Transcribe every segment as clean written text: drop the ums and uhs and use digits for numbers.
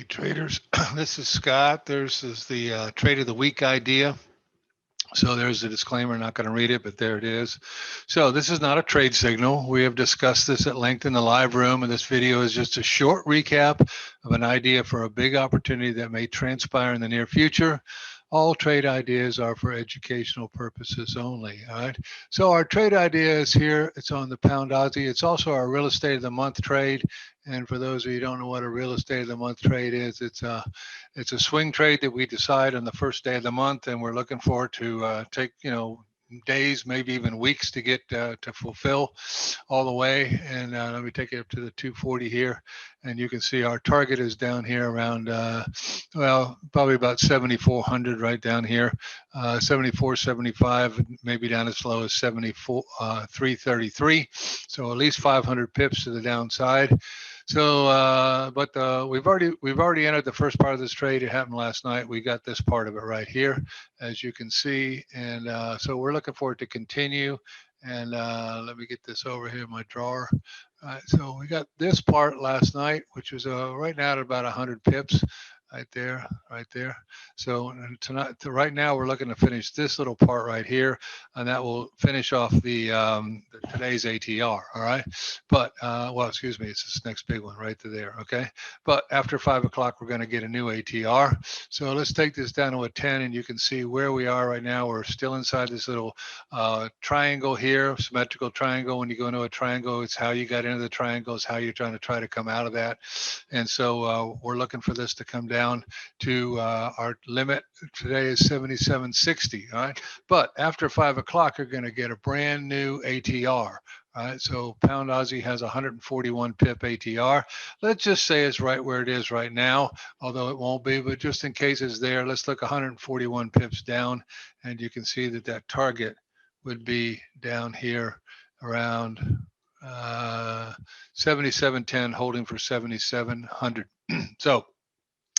Hey traders, this is Scott. This is the trade of the week idea. So there's a disclaimer, not going to read it, but there it is. So this is not a trade signal. We have discussed this at length in the live room, and this video is just a short recap of an idea for a big opportunity that may transpire in the near future. All trade ideas are for educational purposes only. All right. So our trade idea is here. It's on the pound Aussie. It's also our real estate of the month trade. And for those of you who don't know what a real estate of the month trade is, it's a swing trade that we decide on the first day of the month, and we're looking for to take days, maybe even weeks to get to fulfill all the way. And let me take it up to the 240 here, and you can see our target is down here around well, probably about 7,400 right down here, 74, 75, maybe down as low as 74, 333. So at least 500 pips to the downside. So, we've already entered the first part of this trade. It happened last night. We got this part of it right here, as you can see, and so we're looking for it to continue. And let me get this over here in my drawer. All right, so we got this part last night, which was right now at about 100 pips. Right there, right there. So tonight, right now, we're looking to finish this little part right here, and that will finish off the today's ATR. All right, but well, excuse me, it's this next big one right there. Okay, but after 5 o'clock, we're going to get a new ATR. So let's take this down to a 10, and you can see where we are right now. We're still inside this little triangle here, symmetrical triangle. When you go into a triangle, it's how you got into the triangle, it's how you're trying to come out of that. And so we're looking for this to come down to our limit today is 77.60. All right, but after 5 o'clock, you're going to get a brand new ATR. All right, so pound Aussie has 141 pip ATR. Let's just say it's right where it is right now, although it won't be, but just in case it's there, let's look 141 pips down, and you can see that that target would be down here around 77.10, holding for 7,700. So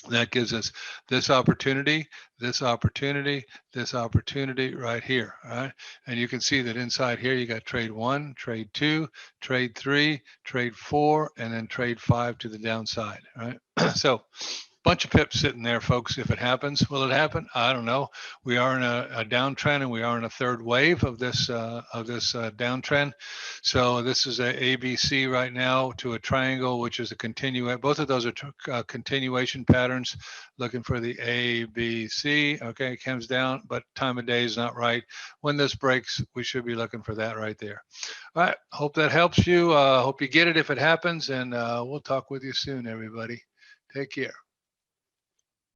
that gives us this opportunity, this opportunity, this opportunity right here. All right. And you can see that inside here, you got trade 1, trade 2, trade 3, trade 4, and then trade 5 to the downside. All right. So bunch of pips sitting there, folks. If it happens, will it happen? I don't know. We are in a downtrend, and we are in a third wave of this downtrend. So this is a ABC right now to a triangle, which is a continuation. Both of those are continuation patterns. Looking for the ABC. Okay, it comes down, but time of day is not right. When this breaks, we should be looking for that right there. All right. Hope that helps you. Hope you get it if it happens, and we'll talk with you soon, everybody. Take care.